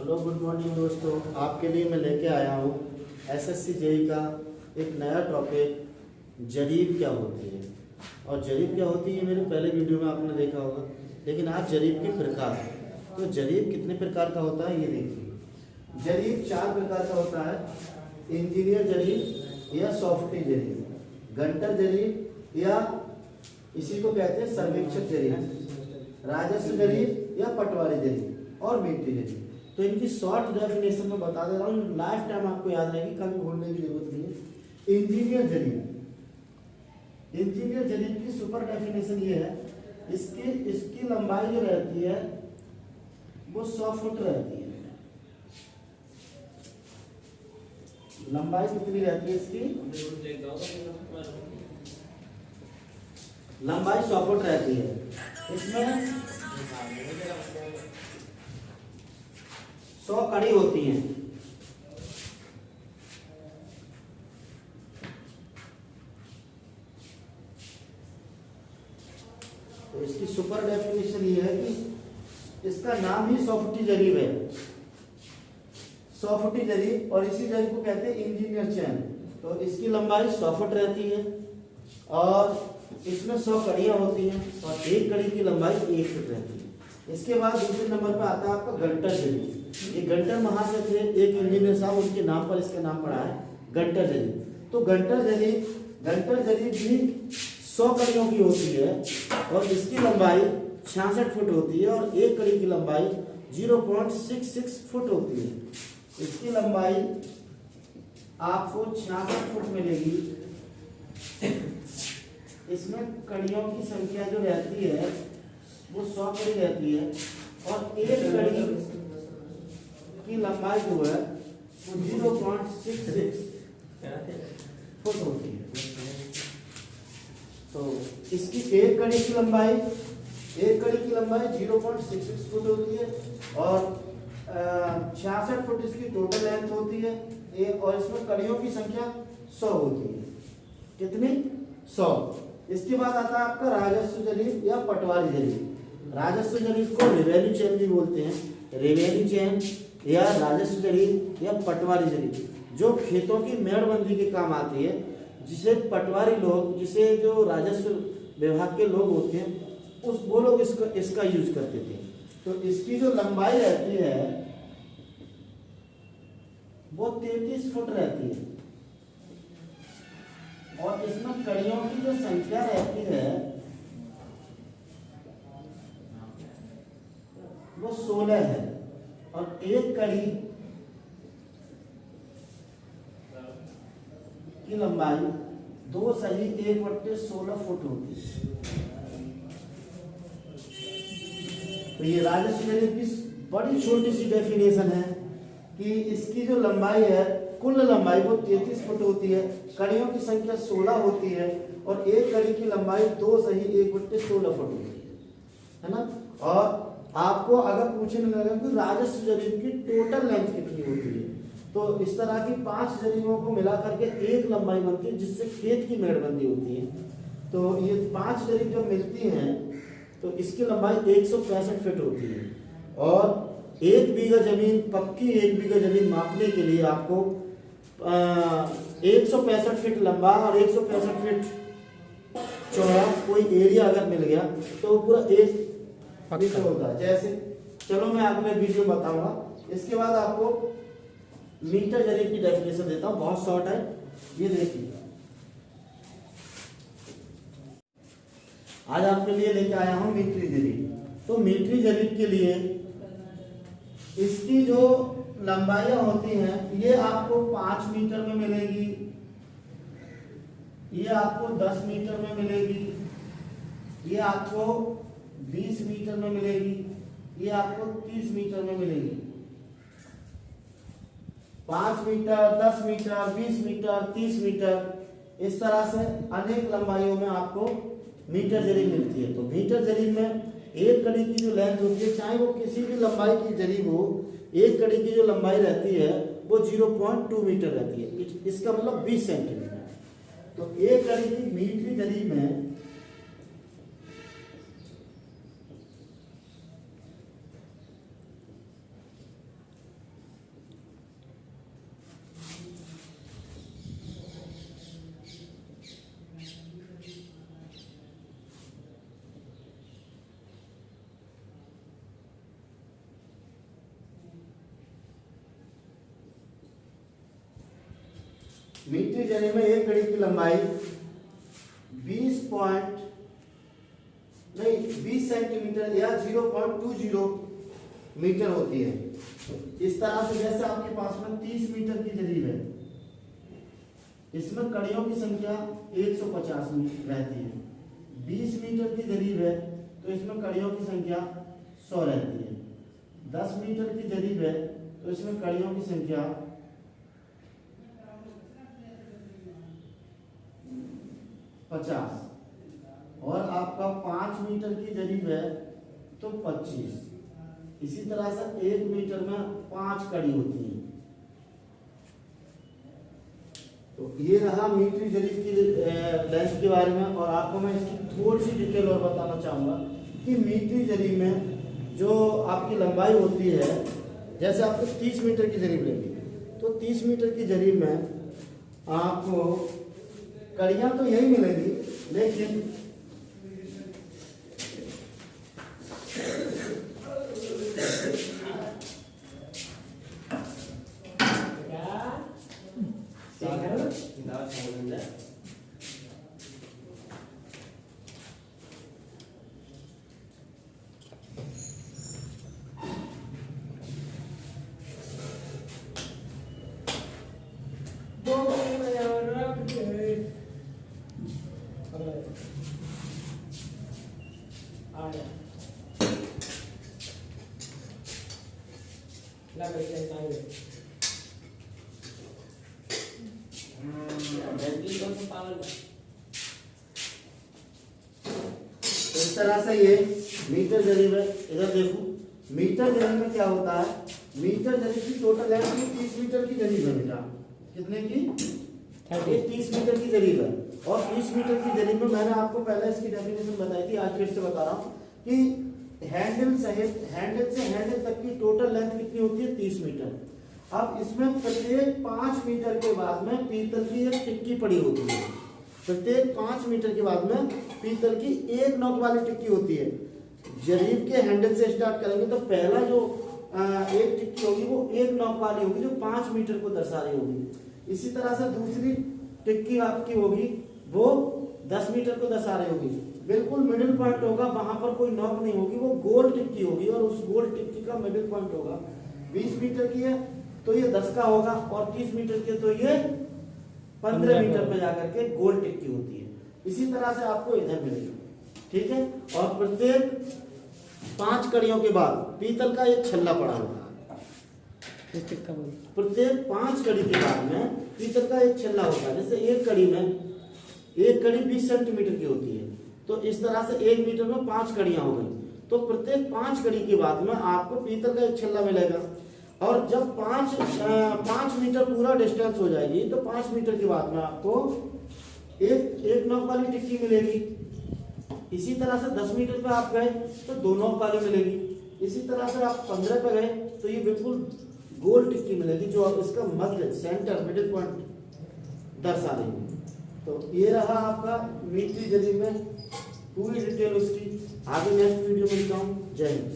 Hello good morning दोस्तों, आपके लिए मैं लेके आया हूँ एसएससी जेई का एक नया टॉपिक जरीब क्या होती है। और जरीब क्या होती है मेरे पहले वीडियो में आपने देखा होगा, लेकिन आज जरीब के प्रकार। तो जरीब कितने प्रकार का होता है ये देखिए। जरीब 4 प्रकार का होता है। इंजीनियर जरीब या सॉफ्टी जरीब, गंटर जरीब या इसी को कहते हैं सर्वेक्षक जरीब, राजस्व जरीब या पटवारी जरीब और मीट्री जरीब। तो इनकी शॉर्ट डेफिनेशन में बता दे रहा हूँ, लाइफ टाइम आपको याद रहेगी, कभी भूलने की जरूरत नहीं है। इंजीनियर जरीब, इंजीनियर जरीब की सुपर डेफिनेशन ये है, इसकी लंबाई जो रहती है वो 100 फुट रहती है। लंबाई कितनी रहती है इसकी? लंबाई 100 फुट रहती है। इसमें 100 कड़ी होती हैं। तो इसकी सुपर डेफिनेशन ये है कि इसका नाम ही सॉफ्टी जरीब है, सॉफ्टी जरीब, और इसी जरीब को कहते हैं इंजीनियर चैन। तो इसकी लंबाई 100 फुट रहती है और इसमें 100 कड़ियां होती हैं और एक कड़ी की लंबाई 1 फुट रहती है। इसके बाद दूसरे नंबर पर आता है आपका गंटर जरीब। ये गंटर महाशय थे, एक इंजीनियर साहब, उनके नाम पर इसका नाम पड़ा है गंटर जरीब। तो गंटर जरीब भी 100 कड़ियों की होती है और इसकी लंबाई 66 फुट होती है और एक कड़ी की लंबाई 0.66 फुट होती है। इसकी लंबाई आपको 66 फुट मिलेगी। इसमें कड़ियों की संख्या जो रहती है वो 100 कड़ी रहती है और एक कड़ी की लंबाई जो है वो 0.66 फुट होती है। तो इसकी एक कड़ी की लंबाई 0.66 फुट होती है और 66 फुट इसकी टोटल लेंथ होती है और इसमें कड़ियों की संख्या 100 होती है। कितनी? 100। इसके बाद आता है आपका राजस्व जरीब या पटवारी जरीब। राजस्व जरीब को रेवेन्यू चैन भी बोलते हैं। रेवेन्यू चैन या राजस्व जरीब या पटवारी जरीब जो खेतों की मेड़बंदी के काम आती है, जिसे पटवारी लोग, जिसे जो राजस्व विभाग के लोग होते हैं वो लोग इसका यूज करते थे। तो इसकी जो लंबाई रहती है वो 33 फुट रहती है और इसमें कड़ियों की जो संख्या रहती है वो 16 है और एक कड़ी की लंबाई 2 सही 1/16 फुट होती है। तो ये राजस्व जरीब की बड़ी छोटी सी डेफिनेशन है कि इसकी जो लंबाई है, कुल लंबाई वो 33 फुट होती है, कड़ियों की संख्या 16 होती है और एक कड़ी की लंबाई 2 सही 1/16 फुट होती है ना। और आपको अगर पूछने लगा कि राजस्व जरीब की टोटल लेंथ कितनी होती है, तो इस तरह की 5 जरीबों को मिला करके एक लंबाई बनती है जिससे खेत की मेड़बंदी होती है। तो ये 5 जरीब जब मिलती हैं तो इसकी लंबाई 165 फीट होती है और 1 बीघा जमीन, पक्की 1 बीघा जमीन मापने के लिए आपको 165 फीट लंबा और 165 फीट चौड़ा कोई एरिया अगर मिल गया तो पूरा एक मीटर होता है। जैसे चलो मैं आपको वीडियो बताऊंगा। इसके बाद आपको मीटर जरीब की डेफिनेशन देता हूं, बहुत शॉर्ट है, ये देखिए। आज आपके लिए लेके आया हूं मीट्री जरीब। तो मीट्री जरीब के लिए इसकी जो लंबाइयां होती हैं ये आपको 5 मीटर में मिलेगी, ये आपको 10 मीटर में मिलेगी, ये आपको 20 मीटर में मिलेगी, ये आपको 30 मीटर में मिलेगी। 5 मीटर, 10 मीटर, 20 मीटर, 30 मीटर, इस तरह से अनेक लंबाइयों में आपको मीटर जरीब मिलती है। तो मीटर जरीब में एक कड़ी की जो लेंथ होती है, चाहे वो किसी भी लंबाई की जरीब हो, एक कड़ी की जो लंबाई रहती है वो 0.2 मीटर रहती है। इसका मतलब 20 सेंटीमीटर। तो एक कड़ी की मीट्री जरीब में मीट्रिक जरी में एक कड़ी की लंबाई 20 सेंटीमीटर या 0.20 मीटर होती है। इस तरह से जैसे आपके पास में 30 मीटर की जरीब है, इसमें कड़ियों की संख्या 150 रहती है। 20 मीटर की जरीब है तो इसमें कड़ियों की संख्या 100 रहती है। 10 मीटर की जरीब है तो इसमें कड़ियों की संख्या 50, और आपका 5 मीटर की जरीब है तो 25। इसी तरह से 1 मीटर में 5 कड़ी होती है। तो ये रहा मीट्रिक जरीब की लेंथ के बारे में। और आपको मैं इसकी थोड़ी सी डिटेल और बताना चाहूँगा कि मीट्रिक जरीब में जो आपकी लंबाई होती है, जैसे आपको 30 मीटर की जरीब लेंगे तो 30 मीटर की जरीब में आपको कड़ियाँ तो यही मिलेंगी, लेकिन इस तरह से ये मीटर जरीब है। इधर देखो, मीटर जरीब में क्या होता है, मीटर जरीब की टोटल लेंथ 30 मीटर की जरीब है बेटा। कितने की? 30 मीटर की जरीब है। और 30 मीटर की जरीब में मैंने आपको पहले इसकी डेफिनेशन बताई थी, आज फिर से बता रहा हूँ कि हैंडल से हैंडल तक की टोटल लेंथ कितनी होती है? 30 मीटर। अब इसमें प्रत्येक 5 मीटर के बाद में पीतल की एक टिक्की पड़ी होती है। प्रत्येक 5 मीटर के बाद में पीतल की एक नोक वाली टिक्की होती है। जरीब के हैंडल से स्टार्ट करेंगे तो पहला जो एक टिक्की होगी वो एक नोक वाली होगी जो 5 मीटर को दर्शा रही होगी। इसी तरह से दूसरी टिक्की आपकी होगी वो 10 मीटर को दर्शा रही होगी। बिल्कुल मिडिल पॉइंट होगा, वहां पर कोई नोक नहीं होगी, वो गोल टिक्की होगी और उस गोल टिक्की का मिडिल पॉइंट होगा। 20 मीटर की है तो ये 10 का होगा, और 30 मीटर की तो ये 15 मीटर पे जाकर के गोल टिक्की होती है। इसी तरह से आपको इधर मिलेगी, ठीक है। और प्रत्येक 5 कड़ियों के बाद पीतल का एक छल्ला पड़ा होगा। प्रत्येक 5 कड़ी के बाद में पीतल का एक छल्ला होता है। जैसे एक कड़ी 20 सेंटीमीटर की होती है, तो इस तरह से 1 मीटर में 5 कड़ियां हो गई। तो प्रत्येक 5 कड़ी के बाद में आपको पीतल का एक छल्ला मिलेगा। और जब 5 मीटर पूरा डिस्टेंस हो जाएगी तो 5 मीटर के बाद में आपको एक नोक वाली टिक्की मिलेगी। इसी तरह से 10 मीटर पे आप गए तो 2 नोक वाली मिलेगी। इसी तरह से आप 15 पे गए तो ये बिल्कुल गोल टिक्की मिलेगी जो इसका मध्य सेंटर मिडिल पॉइंट दर्शा रही है। तो ये रहा आपका मीट्रिक जरीब में पूरी डिटेल उसकी। आगे नेक्स्ट वीडियो में मिलता हूँ। जय हिंद।